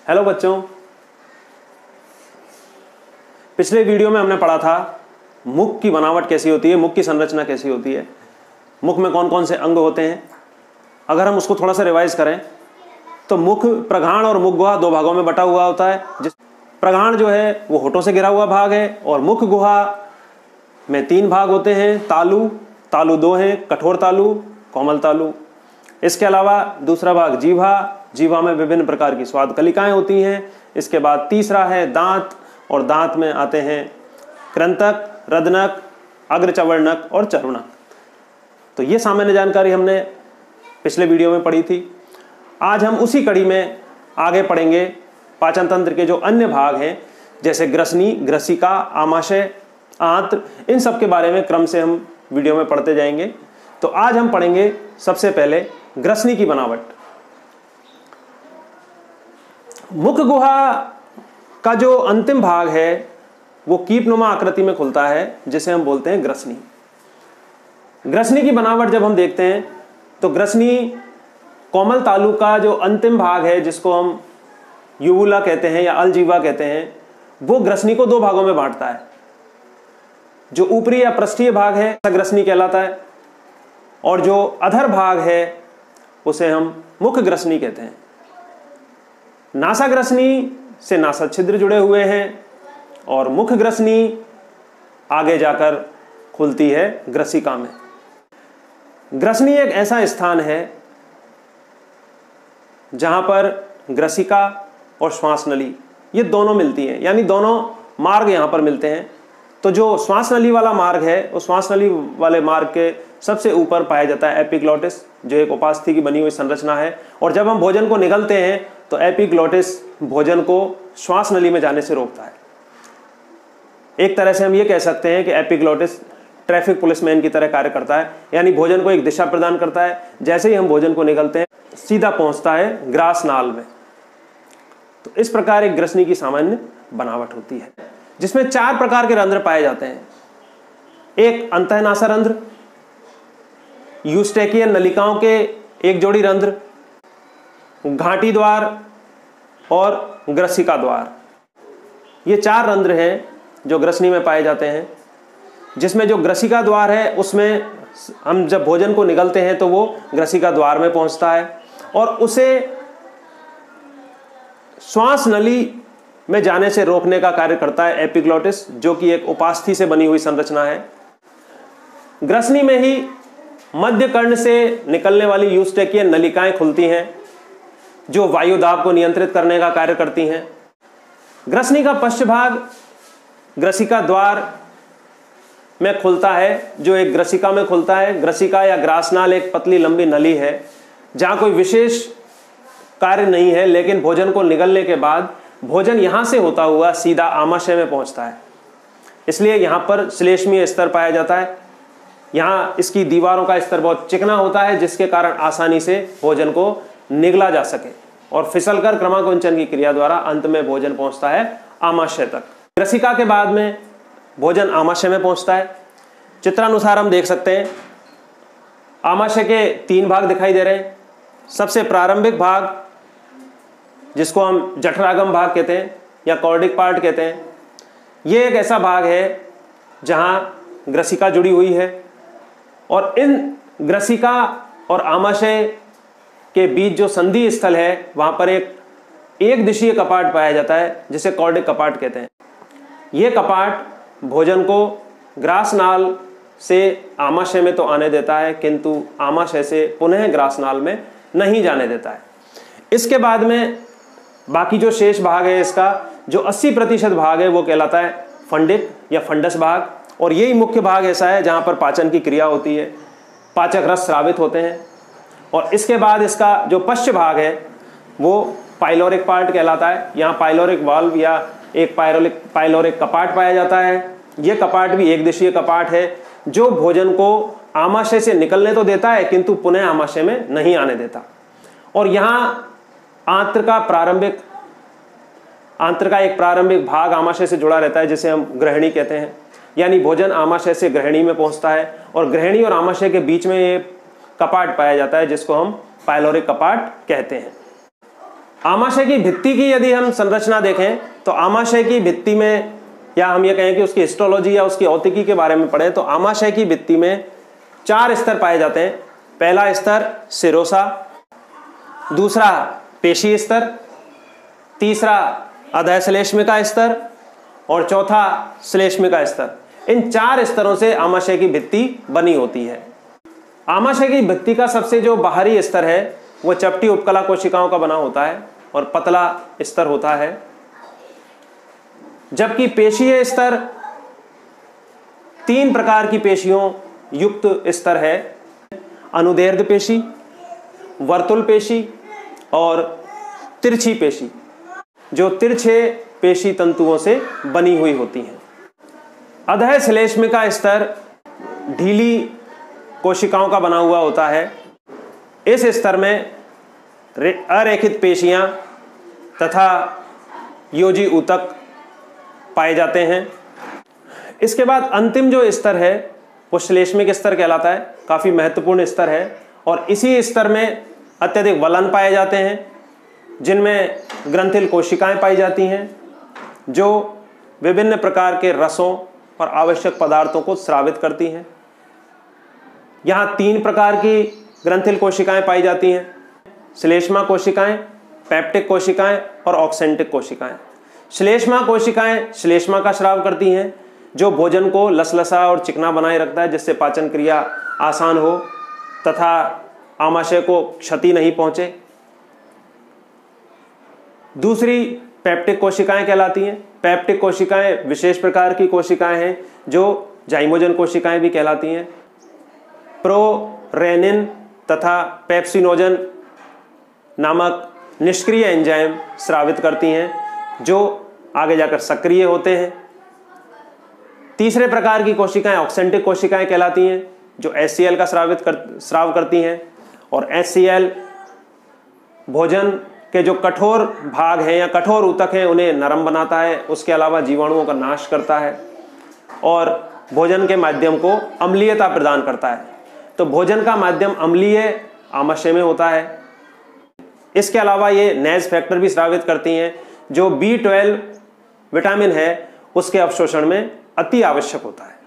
Hello बच्चों, पिछले video में हमने पढ़ा था मुख की बनावट कैसी होती है, मुख की संरचना कैसी होती है, मुख में कौन कौन से अंग होते हैं। अगर हम उसको थोड़ा सा रिवाइज करें तो मुख प्रघाण और मुख गुहा दो भागों में बटा हुआ होता है। जिस प्रघाण जो है वो होठों से घिरा हुआ भाग है और मुख गुहा में तीन भाग होते हैं, तालु, तालु दो हैं, कठोर तालु, कोमल तालु। इसके अलावा दूसरा भाग जीभा, जीभा में विभिन्न प्रकार की स्वाद कलिकाएं होती हैं। इसके बाद तीसरा है दांत और दांत में आते हैं कृंतक, रदनक, अग्रचवर्णक और चर्वणक। तो ये सामान्य जानकारी हमने पिछले वीडियो में पढ़ी थी। आज हम उसी कड़ी में आगे पढ़ेंगे पाचन तंत्र के जो अन्य भाग हैं, जैसे ग्रसनी, ग्रसिका, आमाशय, आंत्र, इन सब के बारे में क्रम से हम वीडियो में पढ़ते जाएंगे। तो आज हम पढ़ेंगे सबसे पहले ग्रसनी की बनावट। मुख गुहा का जो अंतिम भाग है वो कीपनुमा आकृति में खुलता है, जिसे हम बोलते हैं ग्रसनी। ग्रसनी की बनावट जब हम देखते हैं तो ग्रसनी कोमल तालु का जो अंतिम भाग है, जिसको हम यूवुला कहते हैं या अलजीवा कहते हैं, वो ग्रसनी को दो भागों में बांटता है। जो ऊपरी या पृष्ठीय भाग है ग्रसनी कहलाता है और जो अधर भाग है उसे हम मुख ग्रसनी कहते हैं। नासा ग्रसनी से नासा छिद्र जुड़े हुए हैं और मुख ग्रसनी आगे जाकर खुलती है ग्रसिका में। ग्रसनी एक ऐसा स्थान है जहां पर ग्रसिका और श्वास नली ये दोनों मिलती हैं, यानी दोनों मार्ग यहां पर मिलते हैं। तो जो श्वास नली वाला मार्ग है, उस श्वास नली वाले मार्ग के सबसे ऊपर पाया जाता है एपिग्लोटिस, जो एक उपास्थि की बनी हुई संरचना है। और जब हम भोजन को निगलते हैं तो एपिग्लोटिस भोजन को श्वास नली में जाने से रोकता है। एक तरह से हम ये कह सकते हैं कि एपिग्लोटिस ट्रैफिक पुलिसमैन की तरह कार्य करता है, यानी भोजन को एक दिशा प्रदान करता है। जैसे ही हम भोजन को निगलते हैं सीधा पहुंचता है ग्रास नाल में। तो इस प्रकार एक ग्रसनी की सामान्य बनावट होती है, जिसमें चार प्रकार के रंध्र पाए जाते हैं। एक अंतःनासा रंध्र, यूस्टेकियन नलिकाओं के एक जोड़ी रंध्र, घाटी द्वार और ग्रसिका द्वार। ये चार रंध्र हैं जो ग्रसनी में पाए जाते हैं, जिसमें जो ग्रसिका द्वार है उसमें हम जब भोजन को निगलते हैं तो वो ग्रसिका द्वार में पहुंचता है और उसे श्वास नली में जाने से रोकने का कार्य करता है एपिग्लोटिस, जो कि एक उपास्थि से बनी हुई संरचना है। ग्रसनी में ही मध्य कर्ण से निकलने वाली यूस्टेकियन नलिकाएं खुलती हैं, जो वायु दाब को नियंत्रित करने का कार्य करती हैं। ग्रसनी का पश्च भाग ग्रसिका द्वार में खुलता है, जो एक ग्रसिका में खुलता है। ग्रसिका या ग्रासनाल एक पतली लंबी नली है जहां कोई विशेष कार्य नहीं है, लेकिन भोजन को निगलने के बाद भोजन यहां से होता हुआ सीधा आमाशय में पहुंचता है। इसलिए यहां पर श्लेष्मीय स्तर पाया जाता है। यहां इसकी दीवारों का स्तर बहुत चिकना होता है, जिसके कारण आसानी से भोजन को निगला जा सके और फिसलकर क्रमाकुंचन की क्रिया द्वारा अंत में भोजन पहुंचता है आमाशय तक। ग्रसिका के बाद में भोजन आमाशय में पहुंचता है। चित्रानुसार हम देख सकते हैं आमाशय के तीन भाग दिखाई दे रहे हैं। सबसे प्रारंभिक भाग, जिसको हम जठरागम भाग कहते हैं या कॉर्डिक पार्ट कहते हैं, ये एक ऐसा भाग है जहां ग्रसिका जुड़ी हुई है और इन ग्रसिका और आमाशय के बीच जो संधि स्थल है वहां पर एक दिशीय कपाट पाया जाता है, जिसे कॉर्डिक कपाट कहते हैं। यह कपाट भोजन को ग्रासनाल से आमाशय में तो आने देता है, किंतु आमाशय से पुनः ग्रासनाल में नहीं जाने देता है। इसके बाद में बाकी जो शेष भाग है, इसका जो 80% भाग है वो कहलाता है फंडिक या फंडस भाग, और यही मुख्य भाग ऐसा है जहां पर पाचन की क्रिया होती है, पाचक रस स्रावित होते हैं। और इसके बाद इसका जो पश्च भाग है वो पाइलोरिक पार्ट कहलाता है। यहाँ पाइलोरिक वाल्व या एक पाइलोरिक कपाट पाया जाता है। यह कपाट भी एक दिशीय कपाट है, जो भोजन को आमाशय से निकलने तो देता है किंतु पुनः आमाशय में नहीं आने देता। और यहाँ आंत्र का एक प्रारंभिक भाग आमाशय से जुड़ा रहता है, जिसे हम ग्रहणी कहते हैं। यानी भोजन आमाशय से ग्रहणी में पहुंचता है और ग्रहणी और आमाशय के बीच में ये कपाट पाया जाता है, जिसको हम पाइलोरिक कपाट कहते हैं। आमाशय की भित्ति की यदि हम संरचना देखें तो आमाशय की भित्ति में, या हम ये कहें कि उसकी हिस्टोलॉजी या उसकी औतिकी के बारे में पढ़ें तो आमाशय की भित्ति में 4 स्तर पाए जाते हैं। पहला स्तर सिरोसा, दूसरा पेशी स्तर, तीसरा अधश्लेष्मिका स्तर और चौथा श्लेष्मिका स्तर। इन 4 स्तरों से आमाशय की भित्ति बनी होती है। आमाशय की भित्ति का सबसे जो बाहरी स्तर है वो चपटी उपकला कोशिकाओं का बना होता है और पतला स्तर होता है, जबकि पेशीय स्तर 3 प्रकार की पेशियों युक्त स्तर है। अनुदैर्ध्य पेशी, वर्तुल पेशी और तिरछी पेशी, जो तिरछे पेशी तंतुओं से बनी हुई होती हैं। अधश्लेष्मिका स्तर ढीली कोशिकाओं का बना हुआ होता है। इस स्तर में अरेखित पेशियां तथा योजी ऊतक पाए जाते हैं। इसके बाद अंतिम जो स्तर है वो श्लेष्मिक स्तर कहलाता है, काफ़ी महत्वपूर्ण स्तर है और इसी स्तर में अत्यधिक वलन पाए जाते हैं, जिनमें ग्रंथिल कोशिकाएं पाई जाती हैं जो विभिन्न प्रकार के रसों और आवश्यक पदार्थों को स्रावित करती हैं। यहाँ 3 प्रकार की ग्रंथिल कोशिकाएं पाई जाती हैं: श्लेष्मा कोशिकाएं, पेप्टिक कोशिकाएं और ऑक्सेंटिक कोशिकाएं। श्लेष्मा कोशिकाएं श्लेष्मा का स्राव करती हैं, जो भोजन को लसलसा और चिकना बनाए रखता है, जिससे पाचन क्रिया आसान हो तथा आमाशय को क्षति नहीं पहुंचे। दूसरी पेप्टिक कोशिकाएं कहलाती हैं। पेप्टिक कोशिकाएं विशेष प्रकार की कोशिकाएं हैं जो जाइमोजन कोशिकाएं भी कहलाती हैं। प्रोरेनिन तथा पेप्सिनोजन नामक निष्क्रिय एंजाइम स्रावित करती हैं, जो आगे जाकर सक्रिय होते हैं। तीसरे प्रकार की कोशिकाएं ऑक्सेंटिक कोशिकाएं कहलाती हैं, जो HCl का स्राव करती हैं और HCl भोजन के जो कठोर भाग हैं या कठोर ऊतक हैं उन्हें नरम बनाता है, उसके अलावा जीवाणुओं का नाश करता है और भोजन के माध्यम को अम्लीयता प्रदान करता है। तो भोजन का माध्यम अम्लीय आमाशय में होता है। इसके अलावा ये नेज फैक्टर भी स्रावित करती हैं, जो B12 विटामिन है उसके अवशोषण में अति आवश्यक होता है।